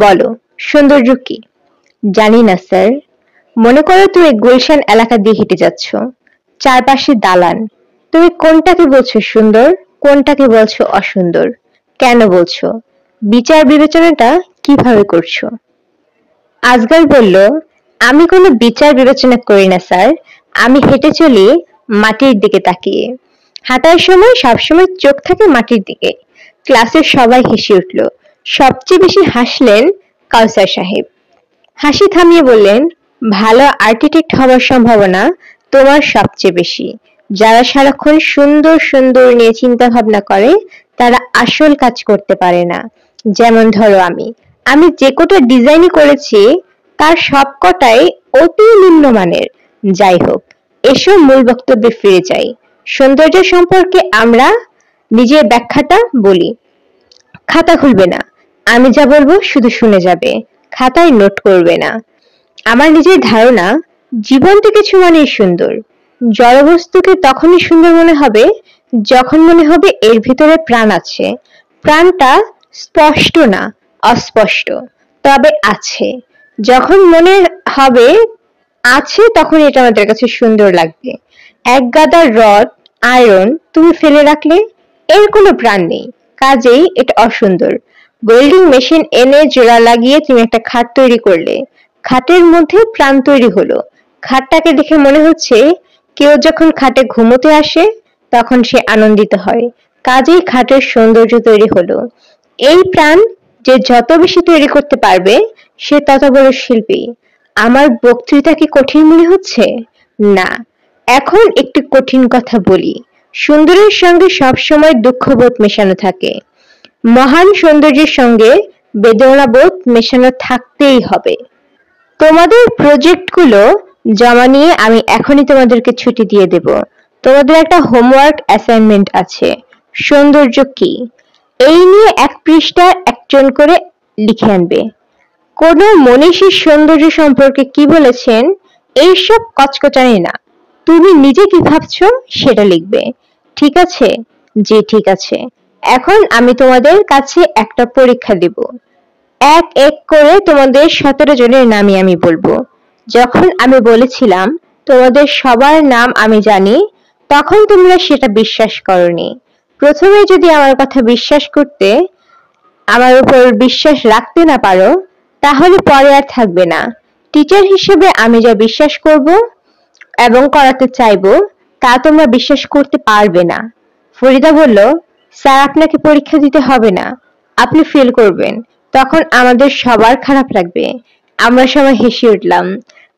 বলো, সৌন্দর্য কি? জানি না স্যার। মনে করো তুমি গুলশান এলাকা দিয়ে হেঁটে যাচ্ছ, চারপাশে দালান। তুমি কোনটাকে বলছো সুন্দর, কোনটাকে বলছো অসুন্দর? কেন বলছো? বিচার বিবেচনাটা কিভাবে করছো? আজগর বলল, আমি কোনো বিচার বিবেচনা করি না স্যার। আমি হেঁটে চলি মাটির দিকে তাকিয়ে। হাঁটার সময় সবসময় চোখ থাকে মাটির দিকে। ক্লাসের সবাই হেসে উঠল। সবচেয়ে বেশি হাসলেন কাউসার সাহেব। হাসি থামিয়ে বললেন, ভালো আর্কিটেক্ট হওয়ার সম্ভাবনা তোমার সবচেয়ে বেশি। যারা সারাক্ষণ সুন্দর সুন্দর নিয়ে চিন্তা ভাবনা করে তারা আসল কাজ করতে পারে না। যেমন ধরো আমি যে কটা ডিজাইনই করেছি তার সবকটাই অতি নিম্নমানের। যাই হোক, এসব মূল বক্তব্যে ফিরে যাই। সৌন্দর্য সম্পর্কে আমরা নিজের ব্যাখ্যাটা বলি। খাতা খুলবে না, আমি যা বলবো শুধু শুনে যাবে, খাতায় নোট করবে না। আমার নিজের ধারণা, জীবন্ত কিছু মানেই সুন্দর। জড়বস্তুকে তখনই সুন্দর মনে হবে যখন মনে হবে এর ভিতরে প্রাণ আছে। প্রাণটা স্পষ্ট না, অস্পষ্ট, তবে আছে। যখন মনে হবে আছে তখন এটা আমাদের কাছে সুন্দর লাগবে। এক গাদা রড, আয়রন তুমি ফেলে রাখলে, এর কোনো প্রাণ নেই, কাজেই এটা অসুন্দর। ওয়েল্ডিং মেশিন এনে জোড়া লাগিয়ে তুমি একটা খাট তৈরি করলে, খাটের মধ্যে প্রাণ তৈরি হলো। খাটটাকে দেখে মনে হচ্ছে কেউ যখন খাটে ঘুমোতে আসে তখন সে আনন্দিত হয়, কাজেই খাটের সৌন্দর্য তৈরি হলো। এই প্রাণ যে যত বেশি তৈরি করতে পারবে সে তত বড় শিল্পী। আমার বক্তৃতা কি কঠিন মনে হচ্ছে? না। এখন একটি কঠিন কথা বলি। সুন্দরের সঙ্গে সবসময় দুঃখবোধ মেশানো থাকে। মহান সৌন্দর্যের সঙ্গে বেদনাবোধ মেশানো থাকতেই হবে। তোমাদের প্রজেক্টগুলো জমা নিয়ে আমি এখনই তোমাদেরকে ছুটি দিয়ে দেব। তোমাদের একটা হোমওয়ার্ক অ্যাসাইনমেন্ট আছে। সৌন্দর্য কি? এই নিয়ে এক পৃষ্ঠা একজন করে লিখে আনবে। কোনো মনীষী সৌন্দর্য সম্পর্কে কি বলেছেন এইসব কচকচানি না, তুমি নিজে কি ভাবছো সেটা লিখবে। ঠিক আছে? জি ঠিক আছে। এখন আমি তোমাদের কাছে একটা পরীক্ষা দিব। এক এক করে তোমাদের 17 জনের নামই আমি বলবো। যখন আমি বলেছিলাম তোমাদের সবার নাম আমি জানি, তখন তোমরা সেটা বিশ্বাস করনি। প্রথমে যদি আমার কথা বিশ্বাস করতে, আমার উপর বিশ্বাস রাখতে না পারো, তাহলে পরে আর থাকবে না। টিচার হিসেবে আমি যা বিশ্বাস করব এবং করাতে চাইবো তা তোমরা বিশ্বাস করতে পারবে না। ফরিদা বলল, স্যার আপনাকে পরীক্ষা দিতে হবে না, আপনি ফেল করবেন, তখন আমাদের সবার খারাপ লাগবে। আমরা সবাই হেসে উঠলাম।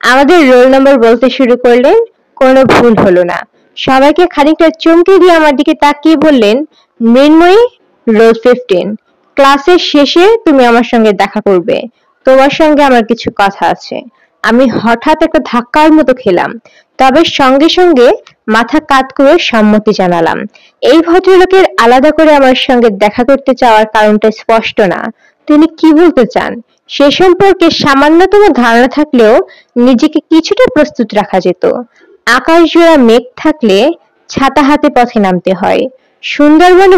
আমাদের রোল নম্বর বলতে শুরু করলেন, কোনো ভুল হলো না। সবাইকে খানিকটা চমকে দিয়ে আমার দিকে তাকিয়ে বললেন, মৃন্ময়ী, রোল 15, ক্লাসের শেষে তুমি আমার সঙ্গে দেখা করবে। তোমার সঙ্গে আমার কিছু কথা আছে। আমি হঠাৎ একটা ধাক্কার মতো খেলাম, তবে সঙ্গে সঙ্গে মাথা কাত করে সম্মতি জানালাম। এই ভদ্রলোকের আলাদা করে আমার সঙ্গে দেখা করতে চাওয়ার কারণটা স্পষ্ট না। তিনি কি বলতে চান সে সম্পর্কে সামান্যতম ধারণা থাকলেও নিজেকে কিছুটা প্রস্তুত রাখা যেত। আকাশ জোড়া মেঘ থাকলে ছাতা হাতে পথে নামতে হয়। সুন্দরবনে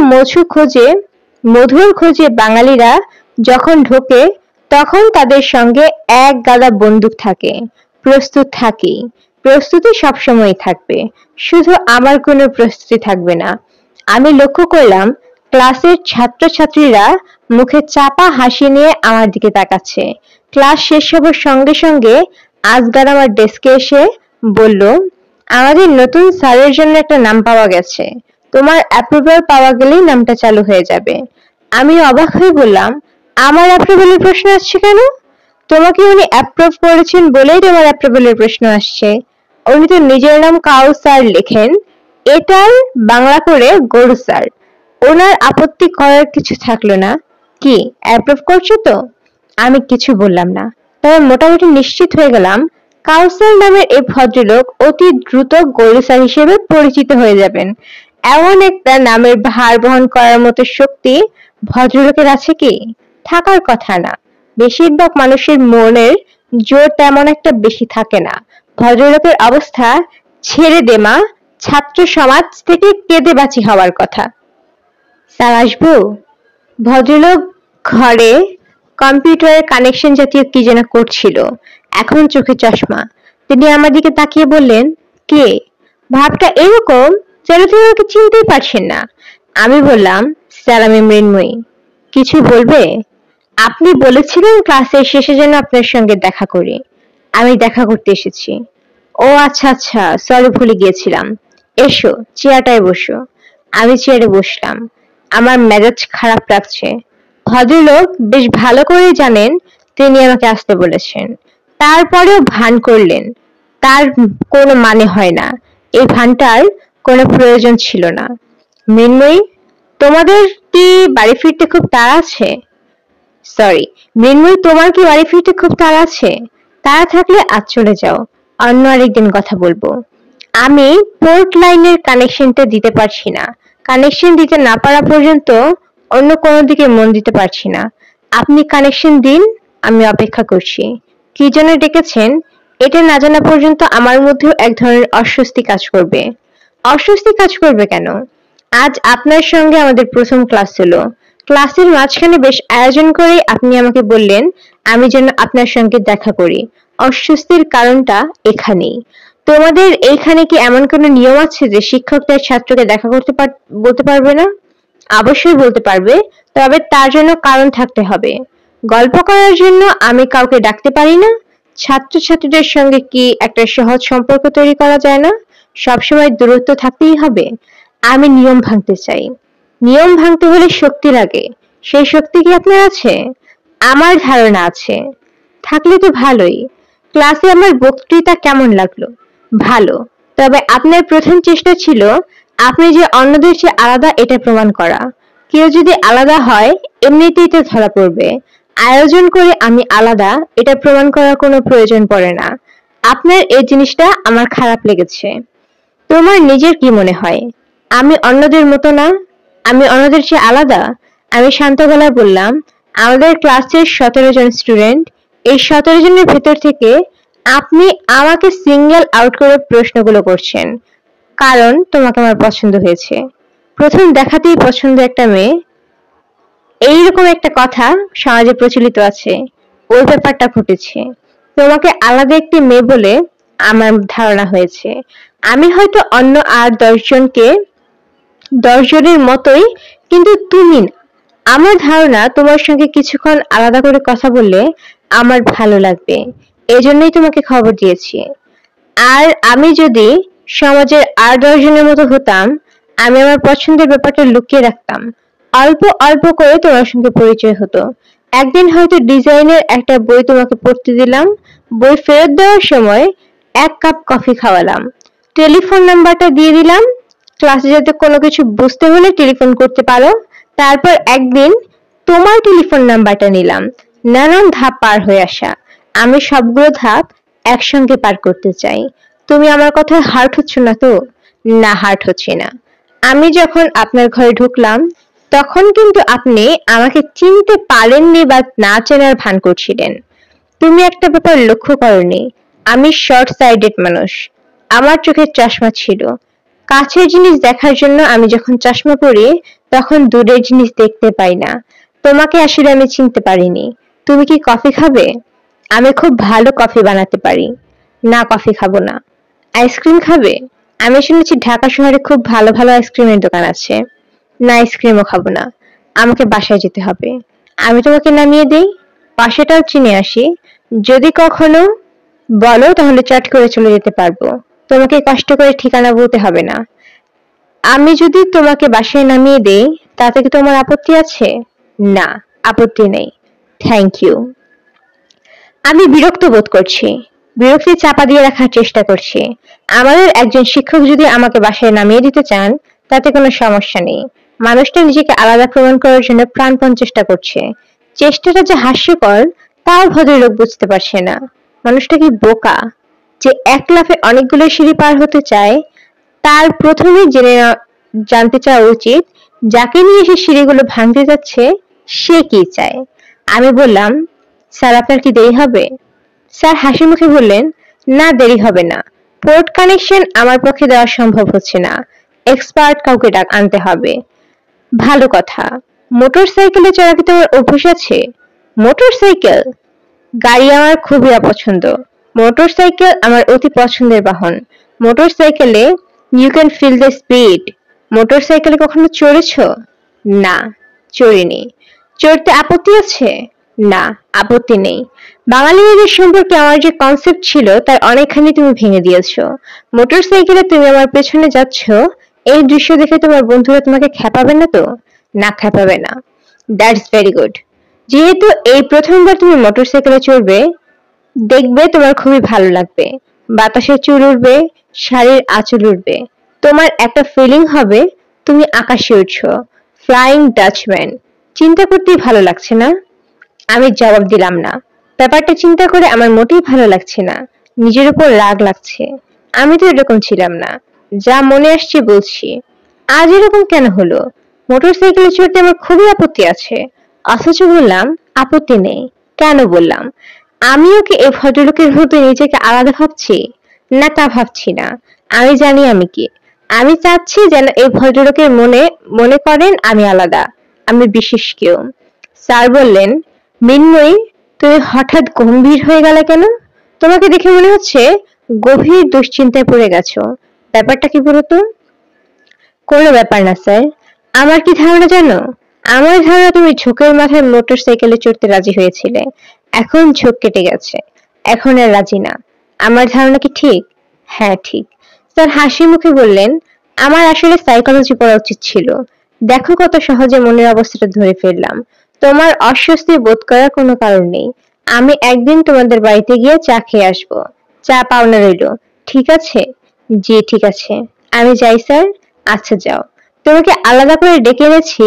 মধুর খোঁজে বাঙালিরা যখন ঢোকে তখন তাদের সঙ্গে এক গাদা বন্দুক থাকে। প্রস্তুত থাকি, প্রস্তুতি সবসময় থাকবে, শুধু আমার কোনো প্রস্তুতি থাকবে না। আমি লক্ষ্য করলাম ক্লাসের ছাত্রছাত্রীরা মুখে চাপা হাসি নিয়ে আমার দিকে তাকাচ্ছে। ক্লাস শেষ হবার সঙ্গে সঙ্গে আজগর আমার ডেস্কে এসে বলল, আমাদের নতুন স্যারের জন্য একটা নাম পাওয়া গেছে, তোমার অ্যাপ্রুভাল পাওয়া গেলেই নামটা চালু হয়ে যাবে। আমি অবাক হয়ে বললাম, আমার অ্যাপ্রুভালের প্রশ্ন আসছে কেন? তোমাকে উনি অ্যাপ্রুভ করেছেন বলেই তোমার অ্যাপ্রুভালের প্রশ্ন আসছে। উনি তো নিজের নাম কাউসার লেখেন, এটার বাংলা করে গরু স্যার। ওনার আপত্তি করার কিছু থাকলো না। কি অ্যাপ্রুভ করছো তো? আমি কিছু বললাম না, তবে মোটামুটি নিশ্চিত হয়ে গেলাম কাউসার নামের এই ভদ্রলোক অতি দ্রুত গরু স্যার হিসেবে পরিচিত হয়ে যাবেন। এমন একটা নামের ভার বহন করার মতো শক্তি ভদ্রলোকের আছে কি? থাকার কথা না। বেশিরভাগ মানুষের মনের জোর তেমন একটা বেশি থাকে না। ভদ্রলোকের অবস্থা ছেড়ে দে মা, ছাত্র সমাজ থেকে কেঁদে বাঁচি হওয়ার কথা। স্যার আসবো? ভদ্রলোক ঘরে কম্পিউটারের কানেকশন জাতীয় কি যেন করছিল। এখন চোখে চশমা। তিনি আমার দিকে তাকিয়ে বললেন, কে? ভাবটা এরকম যেন তিনি আমাকে চিনতেই পারছেন না। আমি বললাম, স্যার আমি মৃন্ময়ী। কিছু বলবে? আপনি বলেছিলেন ক্লাসের শেষে যেন আপনার সঙ্গে দেখা করি। আমি দেখা করতে এসেছি। ও আচ্ছা আচ্ছা, সরি ভুলে গিয়েছিলাম। এসো, চেয়ারটায় বসো। আমি চেয়ারে বসলাম। আমার মেজাজ খারাপ লাগছে। ভদ্রলোক বেশ ভালো করেই জানেন তিনি আমাকে আসতে বলেছেন। তারপরেও ভান করলেন। তার কোনো মানে হয় না। এই ভানটার কোনো প্রয়োজন ছিল না। মৃন্ময়ী, তোমাদের কি বাড়ি ফিরতে খুব তাড়া আছে? সরি, মৃন্ময়ী, তোমার কি বাড়ি ফিরতে খুব তাড়া আছে? তাড়া থাকলে আজ চলে যাও, অন্য আরেকদিন কথা বলবো। আমি পোর্ট লাইনের কানেকশনটা দিতে পারছি না। কানেকশন দিতে না পারা পর্যন্ত অন্য কোনো দিকে মন দিতে পারছি না। আপনি কানেকশন দিন, আমি অপেক্ষা করছি। কি জন্য ডেকেছেন এটা না জানা পর্যন্ত আমার মধ্যেও এক ধরনের অস্বস্তি কাজ করবে। অস্বস্তি কাজ করবে কেন? আজ আপনার সঙ্গে আমাদের প্রথম ক্লাস হলো। ক্লাসের মাঝখানে বেশ আয়োজন করে আপনি আমাকে বললেন আমি যেন আপনার সঙ্গে দেখা করি। অস্বস্তির কারণটা এখানেই। তোমাদের এইখানে কি এমন কোনো নিয়ম আছে যে শিক্ষক তার ছাত্রকে দেখা করতে বলতে পারবে না? অবশ্যই বলতে পারবে, তবে তার জন্য কারণ থাকতে হবে। গল্প করার জন্য আমি কাউকে ডাকতে পারি না? ছাত্রছাত্রীদের সঙ্গে কি একটা সহজ সম্পর্ক তৈরি করা যায় না? সবসময় দূরত্ব থাকতেই হবে? আমি নিয়ম ভাঙতে চাই। নিয়ম ভাঙতে হলে শক্তি লাগে। সেই শক্তি কি আপনার আছে? আমার ধারণা আছে। থাকলে তো ভালোই। ক্লাসে আমার বক্তৃতা কেমন লাগলো? ভালো। তবে আপনার প্রথম চেষ্টা ছিল আপনি যে অন্যদের চেয়ে আলাদা এটা প্রমাণ করা। কেউ যদি আলাদা হয় এমনিতেই তো ধরা পড়বে। আয়োজন করে আমি আলাদা এটা প্রমাণ করার কোনো প্রয়োজন পড়ে না। আপনার এই জিনিসটা আমার খারাপ লেগেছে। তোমার নিজের কি মনে হয় আমি অন্যদের মতো না? আমি অন্যদের চেয়ে আলাদা? আমি শান্ত গলায় বললাম, আমাদের ক্লাসের 17 জন স্টুডেন্ট। এই 17 জনের ভেতর থেকে আপনি আমাকে সিঙ্গেল আউট করে প্রশ্নগুলো করছেন কারণ তোমাকে আমার পছন্দ হয়েছে। প্রথম দেখাতেই পছন্দ একটা মেয়ে, এইরকম একটা কথা সমাজে প্রচলিত আছে। ওই ব্যাপারটা ঘটেছে। তোমাকে আলাদা একটি মেয়ে বলে আমার ধারণা হয়েছে। আমি হয়তো অন্য আর 10 জনকে 10 জনের মতোই, কিন্তু তুমি না। আমার ধারণা তোমার সঙ্গে কিছুক্ষণ আলাদা করে কথা বললে আমার ভালো লাগবে। এজন্যই তোমাকে খবর দিয়েছি। আর আমি যদি সমাজের আর 10 জনের মতো হতাম, আমি আমার পছন্দের ব্যাপারটা লুকিয়ে রাখতাম। অল্প অল্প করে তোমার সঙ্গে পরিচয় হতো। একদিন হয়তো ডিজাইনের একটা বই তোমাকে পড়তে দিলাম। বই ফেরত দেওয়ার সময় 1 কাপ কফি খাওয়ালাম। টেলিফোন নাম্বারটা দিয়ে দিলাম। ক্লাসে যাতে কোনো কিছু বুঝতে হলে টেলিফোন করতে পারো। তারপর একদিন তোমার টেলিফোন নাম্বারটা নিলাম। নানান ধাপ পার হয়ে আসা। আমি সবগুলো ধাপ একসঙ্গে পার করতে চাই। তুমি আমার কথায় হার্ট হচ্ছ না তো? না, হার্ট হচ্ছে না। আমি যখন আপনার ঘরে ঢুকলাম তখন কিন্তু আপনি আমাকে চিনতে পারেননি বা না চেনার ভান করছিলেন। তুমি একটা ব্যাপার লক্ষ্য করনি, আমি শর্ট সাইডেড মানুষ। আমার চোখে চশমা ছিল। কাছের জিনিস দেখার জন্য আমি যখন চশমা পরি তখন দূরের জিনিস দেখতে পাই না। তোমাকে আসলে আমি চিনতে পারিনি। তুমি কি কফি খাবে? আমি খুব ভালো কফি বানাতে পারি। না, কফি খাবো না। আইসক্রিম খাবে? আমি শুনেছি ঢাকা শহরে খুব ভালো ভালো আইসক্রিমের দোকান আছে। না, আইসক্রিমও খাবো না। আমাকে বাসায় যেতে হবে। আমি তোমাকে নামিয়ে দেই। বাসাটাও চিনে আসি। যদি কখনো বলো তাহলে চট করে চলে যেতে পারবো। তোমাকে কষ্ট করে ঠিকানা বলতে হবে না। আমি যদি তোমাকে বাসায় নামিয়ে দেই তাতে কি তোমার আপত্তি আছে? না, আপত্তি নেই। Thank you. আমি বিরক্ত বোধ করছি। বিরক্তি চাপা দিয়ে রাখার চেষ্টা করছি। আমাদের একজন শিক্ষক যদি আমাকে বাসায় নামিয়ে দিতে চান তাতে কোনো সমস্যা নেই। মানুষটা নিজেকে আলাদা প্রমাণ করার জন্য প্রাণপণ চেষ্টা করছে। চেষ্টাটা যে হাস্যকর তাও ভদ্রলোক বুঝতে পারছে না। মানুষটা কি বোকা যে এক লাফে অনেকগুলো সিঁড়ি পার হতে চায়? তার প্রথমে জানতে চাওয়া উচিত যাকে নিয়ে সে সিঁড়িগুলো ভাঙতে যাচ্ছে সে কি চায়। আমি বললাম, স্যার আপনার কি দেরি হবে? স্যার হাসি মুখে বললেন, না দেরি হবে না। পোর্ট কানেকশন আমার পক্ষে দেওয়া সম্ভব হচ্ছে না। এক্সপার্ট কাউকে আনতে হবে। ভালো কথা। মোটর সাইকেলে চড়া কি তোমার অভ্যাস আছে? মোটরসাইকেল? গাড়ি আমার খুবই অপছন্দ। মোটরসাইকেল আমার অতি পছন্দের বাহন। মোটরসাইকেলে you can feel the speed. মোটরসাইকেলে কখনো চড়েছো? না, চড়িনি। চড়তে আপত্তি আছে? না, আপত্তি নেই। বাঙালি মেয়েদের সম্পর্কে আমার যে কনসেপ্ট ছিল তার অনেকখানি তুমি ভেঙে দিয়েছো। মোটরসাইকেলে তুমি আমার পেছনে যাচ্ছ, এই দৃশ্য দেখে তোমার বন্ধুরা তোমাকে খেপাবে না তো? না, খেপাবে না। That's very good. যেহেতু এই প্রথমবার তুমি মোটরসাইকেলে চড়বে, দেখবে তোমার খুবই ভালো লাগবে। বাতাসে চুল উড়বে, শাড়ির আঁচল উড়বে। তোমার একটা ফিলিং হবে তুমি আকাশে উঠছো, ফ্লাইং ডাচম্যান। চিন্তা করতেই ভালো লাগছে না? আমি জবাব দিলাম না। ব্যাপারটা চিন্তা করে আমার মোটেই ভালো লাগছে না, নিজের উপর রাগ লাগছে। আমি তো এরকম ছিলাম না, যা মনে আসছে বলছি। আজ এরকম কেন হলো? মোটরসাইকেলে চড়তে আমার খুবই আপত্তি আছে। অথচ বললাম আপত্তি নেই। কেন বললাম? আমিও কি এই ভদ্রলোকের মতো নিজেকে আলাদা ভাবছি? না, তা ভাবছি না। আমি জানি আমি কি। আমি চাচ্ছি যেন এই ভদ্রলোকের মনে করেন আমি আলাদা, আমি বিশেষ কেউ। স্যার বললেন, মৃন্ময়ী, তুমি হঠাৎ গম্ভীর হয়ে গেলে কেন? তোমাকে দেখে মনে হচ্ছে গভীর দুশ্চিন্তায় পড়ে গেছো। ব্যাপারটা কি বলতো? কোনো ব্যাপার না স্যার। আমার কি ধারণা জানো? আমার ধারণা তুমি ঝোঁকের মাথায় মোটরসাইকেলে চড়তে রাজি হয়েছিলে। এখন ঝোঁক কেটে গেছে, এখন আর রাজি না। আমার ধারণা কি ঠিক? হ্যাঁ, ঠিক। স্যার হাসি মুখে বললেন, আমার আসলে সাইকোলজি পড়া উচিত ছিল। দেখো কত সহজে মনের অবস্থাটা ধরে ফেললাম। তোমার অস্বস্তি বোধ করার কোনো কারণ নেই। আমি একদিন তোমাদের বাড়িতে গিয়ে চা খেয়ে আসবো। চা পাওনা রইলো। ঠিক আছে? জি, ঠিক আছে। আমি যাই স্যার। আচ্ছা, যাও। তোমাকে আলাদা করে ডেকে এনেছি,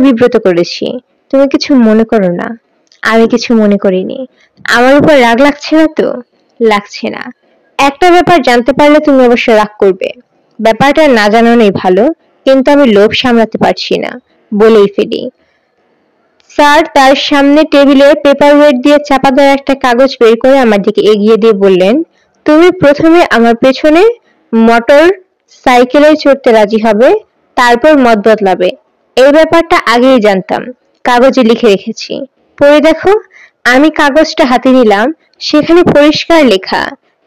বিব্রত করেছি। তুমি কিছু মনে করো না। আমি কিছু মনে করিনি। আমার উপর রাগ লাগছে না তো? লাগছে না। একটা ব্যাপার জানতে পারলে তুমি অবশ্য রাগ করবে। ব্যাপারটা না জানানোই ভালো, কিন্তু আমি লোভ সামলাতে পারছি না, বলেই ফেলি। স্যার তার সামনে টেবিলে পেপার ওয়েট দিয়ে চাপা দেওয়া একটা কাগজ বের করে আমার দিকে এগিয়ে দিয়ে বললেন, তুমি প্রথমে আমার পেছনে মোটর সাইকেলে চড়তে রাজি হবে, তারপর মত বদলাবে। এই ব্যাপারটা আগেই জানতাম, কাগজে লিখে রেখেছি। পড়ে দেখো। আমি কাগজটা হাতে নিলাম, সেখানে পরিষ্কার লেখা,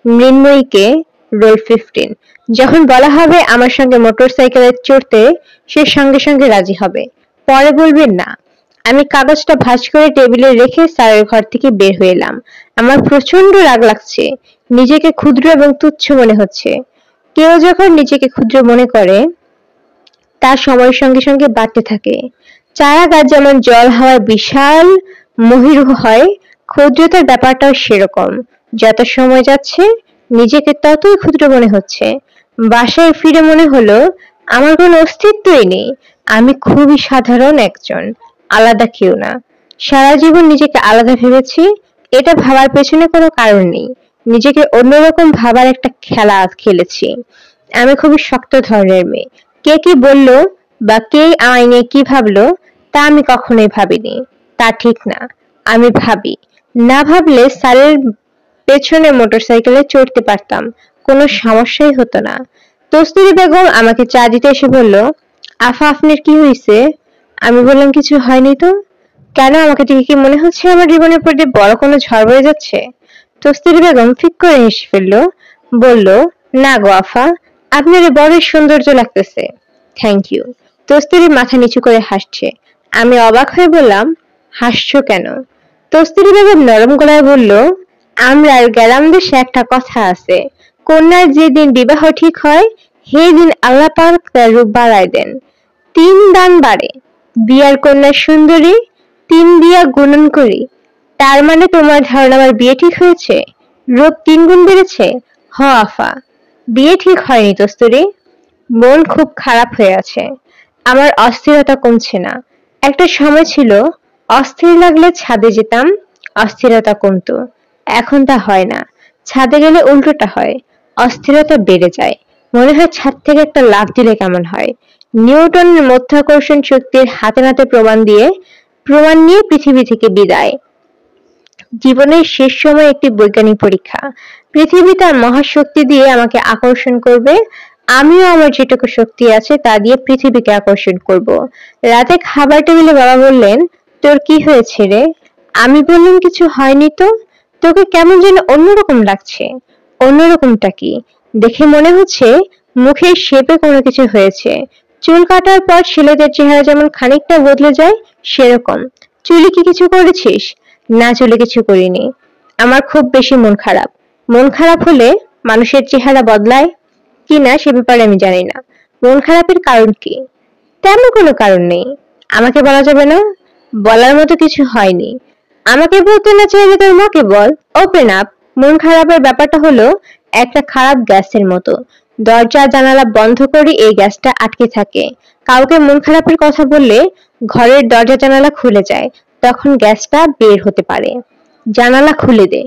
মৃন্ময়ীকে রোল 15। যখন বলা হবে আমার সঙ্গে মোটর সাইকেলে চড়তে, সে সঙ্গে সঙ্গে রাজি হবে, পরে বলবেন না। আমি কাগজটা ভাঁজ করে টেবিলে রেখে স্যারের ঘর থেকে বের হয়ে এলাম। আমার প্রচন্ড রাগ লাগছে। নিজেকে ক্ষুদ্র এবং তুচ্ছ মনে হচ্ছে। কেউ যখন নিজেকে ক্ষুদ্র মনে করে, তা সময়ের সঙ্গে সঙ্গে বাড়তে থাকে। চারা গাছ যেমন জল হাওয়ায় বিশাল মহিরুহ হয়, ক্ষুদ্রতার ব্যাপারটাও সেরকম। যত সময় যাচ্ছে নিজেকে ততই ক্ষুদ্র মনে হচ্ছে। বাসায় ফিরে মনে হলো আমার কোনো অস্তিত্বই নেই। আমি খুবই সাধারণ একজন, আলাদা কেউ না। সারা জীবন নিজেকে আলাদা ভেবেছি, এটা ভাবার পেছনে কোনো কারণ নেই। নিজেকে অন্যরকম ভাবার একটা খেলা খেলেছি। আমি খুবই শক্ত ধরনের মেয়ে। কে কি বললো বা কে আমায় নিয়ে কি ভাবলো, তা আমি কখনোই ভাবিনি। তা ঠিক না। আমি ভাবি। না ভাবলে স্যারের পেছনে মোটরসাইকেলে চড়তে পারতাম, কোনো সমস্যাই হতো না। কস্তুরী বেগম আমাকে চা দিতে এসে বলল, আফা, আপনার কি হয়েছে? আমি বললাম, কিছু হয়নি তো। কেন, আমাকে দেখে কি মনে হচ্ছে আমার জীবনের প্রতি বড় কোনো ঝড় বয়ে যাচ্ছে? কস্তুরী বেগম ফিক করে হেসে ফেলল, বলল, না গো আফা, আপনার বড়ই সৌন্দর্য লাগতেছে। Thank you. কস্তুরী মাথা নিচু করে হাসছে। আমি অবাক হয়ে বললাম, হাসছো কেন? কস্তুরী বেগম নরম গলায় বলল, আমরার গ্রাম দেশে একটা কথা আছে, কন্যার যেদিন বিবাহ ঠিক হয়, সেই দিন আল্লাহ পাক তার রূপ বাড়ায় দেন। 3 দান বাড়ে। বিয়ার কন্যা সুন্দরী, 3 দিয়া গুণন করি। তার মানে তোমার ধারণা আমার বিয়ে ঠিক হয়েছে? রূপ 3 গুণ বেড়েছে? হ আফা। বিয়ে ঠিক হয়নি কস্তুরী। মন খুব খারাপ হয়ে আছে। আমার অস্থিরতা কমছে না। একটা সময় ছিল অস্থির লাগলে ছাদে যেতাম, অস্থিরতা কমতো। এখন তা হয় না। ছাদে গেলে উল্টোটা হয়, অস্থিরতা বেড়ে যায়। মনে হয় ছাদ থেকে একটা লাফ দিলে কেমন হয়। নিউটনের মাধ্যাকর্ষণ শক্তির হাতে নাতে প্রমাণ নিয়ে পৃথিবী থেকে বিদায়। জীবনের শেষ সময় একটি বৈজ্ঞানিক পরীক্ষা। পৃথিবী তার মহাশক্তি দিয়ে আমাকে আকর্ষণ করবে, আমিও আমার যেটুকু শক্তি আছে তা দিয়ে পৃথিবীকে আকর্ষণ করব। রাতে খাবার টেবিলে বাবা বললেন, তোর কি হয়েছে রে? আমি বললাম কিছু হয়নি তো। তোকে কেমন যেন অন্যরকম লাগছে। অন্যরকমটা কি? দেখে মনে হচ্ছে মুখের শেপে কোনো কিছু হয়েছে। চুল কাটার পর ছেলেদের চেহারা যেমন খানিকটা বদলে যায় সেরকম। চুলে কি কিছু করেছিস? না, চুলে কিছু করিনি। আমার খুব বেশি মন খারাপ। মন খারাপ হলে মানুষের চেহারা বদলায় কিনা সে ব্যাপারে আমি জানি না। মন খারাপের কারণ কি? তেমন কোনো কারণ নেই। আমাকে বলা যাবে না? বলার মতো কিছু হয়নি। আমাকে বলতে না চাইলে তোর মাকে বল। Open up. মন খারাপের ব্যাপারটা হলো একটা খারাপ গ্যাসের মতো। দরজা জানালা বন্ধ করে এই গ্যাসটা আটকে থাকে। কাউকে মন খারাপের কথা বললে ঘরের দরজা জানালা খুলে যায়, তখন গ্যাসটা বের হতে পারে। জানালা খুলে দে।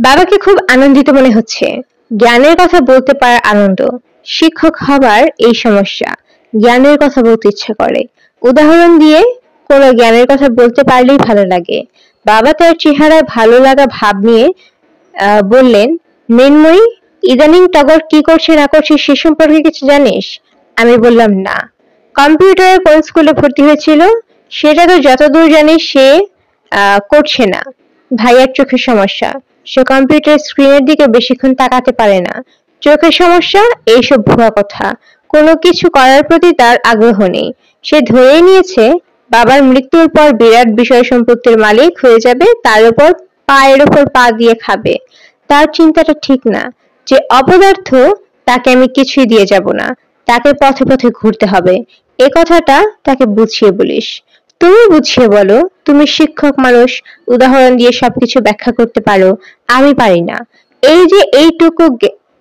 বাবাকে খুব আনন্দিত মনে হচ্ছে। জ্ঞানের কথা বলতে পারার আনন্দ। শিক্ষক হবার এই সমস্যা, জ্ঞানের কথা বলতে ইচ্ছা করে। উদাহরণ দিয়ে কোনো জ্ঞানের কথা বলতে পারলেই ভালো লাগে। বাবা তার চেহারায় ভালো লাগা ভাব নিয়ে বললেন, মৃন্ময়ী, ইদানিং টগর কি করছে না করছে সে সম্পর্কে কিছু জানিস? আমি বললাম না। কম্পিউটারের কোন স্কুলে ভর্তি হয়েছিল? সেটা তো যতদূর জানি সে করছে না। ভাইয়ার চোখের সমস্যা, সে কম্পিউটার স্ক্রিনের দিকে বেশিক্ষণ তাকাতে পারে না। চোখের সমস্যা? এইসব ভুয়া কথা। কোনো কিছু করার প্রতি তার আগ্রহ নেই। সে ধরেই নিয়েছে বাবার মৃত্যুর পর বিরাট বিষয় সম্পত্তির মালিক হয়ে যাবে, তার উপর পায়ের উপর পা দিয়ে খাবে। তার চিন্তাটা ঠিক না। যে অপদার্থ তাকে আমি কিছুই দিয়ে যাব না, তাকে পথে পথে ঘুরতে হবে। এ কথাটা তাকে বুঝিয়ে বলিস। তুমি বুঝিয়ে বলো, তুমি শিক্ষক মানুষ, উদাহরণ দিয়ে সবকিছু ব্যাখ্যা করতে পারো, আমি পারি না। এই যে এইটুকু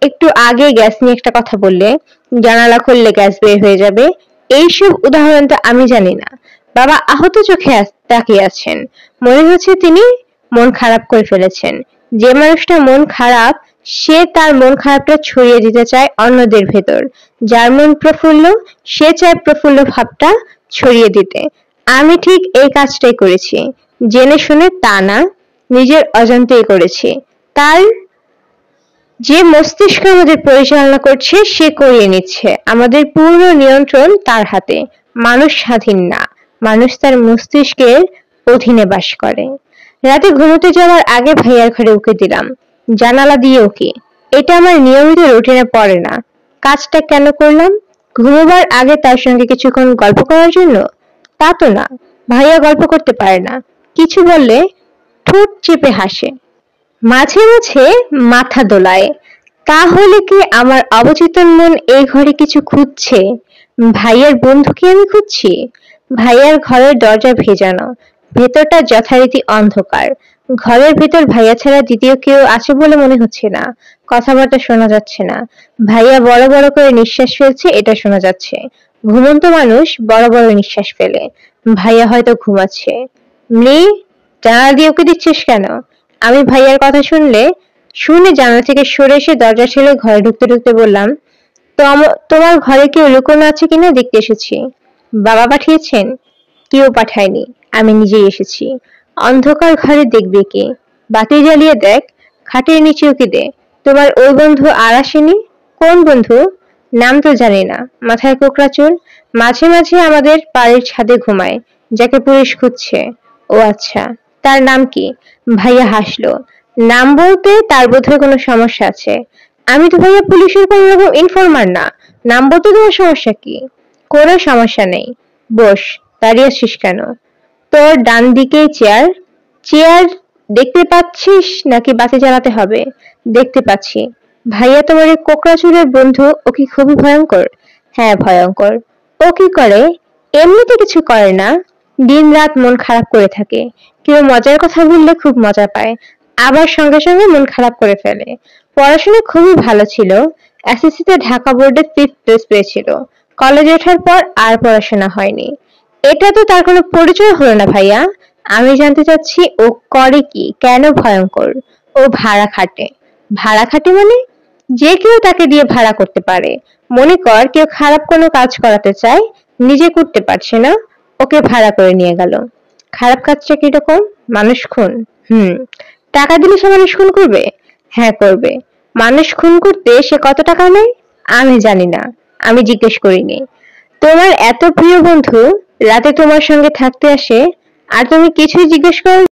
একটু আগে গ্যাস নিয়ে একটা কথা বললে, জানালা খুললে গ্যাস বের হয়ে যাবে, এইসব উদাহরণ তো আমি জানি না। বাবা আহত চোখে তাকিয়ে আছেন। মনে হচ্ছে তিনি মন খারাপ করে ফেলেছেন। যে মানুষটা মন খারাপ সে তার মন খারাপটা ছড়িয়ে দিতে চায় অন্যদের ভেতর। যার মন প্রফুল্ল সে চায় প্রফুল্ল ভাবটা ছড়িয়ে দিতে। আমি ঠিক এই কাজটাই করেছি। জেনে শুনে তা না, নিজের অজান্তেই করেছি। তার যে মস্তিষ্ক আমাদের পরিচালনা করছে সে করিয়ে নিচ্ছে। আমাদের পূর্ণ নিয়ন্ত্রণ তার হাতে। মানুষ স্বাধীন না, মানুষ তার মস্তিষ্কের অধীনে বাস করে। রাতে ঘুমোতে যাওয়ার আগে ভাইয়ার ঘরে উকি দিলাম, জানালা দিয়ে উকি। এটা আমার নিয়মিত রুটিনে পড়ে না। কাজটা কেন করলাম? ঘুমোবার আগে তার সঙ্গে কিছুক্ষণ গল্প করার জন্য? তা তো না। ভাইয়া গল্প করতে পারে না। কিছু বললে ঠোঁট চেপে হাসে, মাঝে মাঝে মাথা দোলায়। তাহলে কি আমার অবচেতন মন এই ঘরে কিছু খুঁজছে? ভাইয়ার বন্ধুকে আমি খুঁজছি? ভাইয়ার ঘরের দরজা ভেজানো, ভেতরটা যথারীতি অন্ধকার। ঘরের ভেতর ভাইয়া ছাড়া দ্বিতীয় কেউ আছে বলে মনে হচ্ছে না। কথাবার্তা শোনা যাচ্ছে না। ভাইয়া বড় বড় করে নিঃশ্বাস ফেলছে, এটা শোনা যাচ্ছে। ঘুমন্ত মানুষ বড় বড় নিঃশ্বাস ফেলে। ভাইয়া হয়তো ঘুমাচ্ছে। মৃ, জানালা দিয়ে উকি দিচ্ছিস কেন? আমি ভাইয়ার কথা শুনে জানালা থেকে সরে এসে দরজা ঠেলে ঘরে ঢুকতে ঢুকতে বললাম, তোমার ঘরে কেউ লুকোনো আছে কিনা দেখতে এসেছি। বাবা পাঠিয়েছেন? কেউ পাঠায়নি, আমি নিজেই এসেছি। অন্ধকার ঘরে দেখবে কে? বাতি জ্বালিয়ে দেখ, খাটের নিচে উকি দে। তোমার ওই বন্ধু আর আসেনি? কোন বন্ধু? নাম তো জানি না, মাথায় কোকড়া চুল, মাঝে মাঝে আমাদের বাড়ির ছাদে ঘুমায়, যাকে পুলিশ খুঁজছে। ও আচ্ছা, তার নাম কি? ভাইয়া হাসলো। নাম বলতে তার বোধহয় কোনো সমস্যা আছে। আমি তো ভাইয়া পুলিশের কোনো রকম ইনফরমার না। নাম বলতে তোমার সমস্যা কি? কোনো সমস্যা নেই। বস। দাঁড়িয়ে আছিস কেন? তোর ডান দিকেই চেয়ার। চেয়ার দেখতে পাচ্ছিস নাকি বাতি জ্বালাতে হবে? দেখতে পাচ্ছি। ভাইয়া তোমার এই কোকড়া চুলের বন্ধু, ও কি খুবই ভয়ঙ্কর? হ্যাঁ, ভয়ঙ্কর। ও কি করে? এমনিতে কিছু করে না, দিন রাত মন খারাপ করে থাকে। কেউ মজার কথা বললে খুব মজা পায়, আবার সঙ্গে সঙ্গে মন খারাপ করে ফেলে। পড়াশোনা খুবই ভালো ছিল। এসএসসি তে ঢাকা বোর্ডে 5th প্লেস পেয়েছিল। কলেজে ওঠার পর আর পড়াশোনা হয়নি। এটা তো তার কোনো পরিচয় হলো না ভাইয়া। আমি জানতে চাচ্ছি ও করে কি, কেন ভয়ঙ্কর? ও ভাড়া খাটে। ভাড়া খাটে মানে? যে কেউ তাকে দিয়ে ভাড়া করতে পারে। মনে কর কেউ খারাপ কোনো কাজ করাতে চায়, নিজে করতে পারছে না, ওকে ভাড়া করে নিয়ে গেল। খারাপ কাজটা কিরকম? মানুষ খুন। হুম। টাকা দিলে সে মানুষ খুন করবে? হ্যাঁ, করবে। মানুষ খুন করতে সে কত টাকা নেয়? আমি জানি না, আমি জিজ্ঞেস করিনি। তোমার এত প্রিয় বন্ধু, রাতে তোমার সঙ্গে থাকতে আসে আর তুমি কিছুই জিজ্ঞেস করো?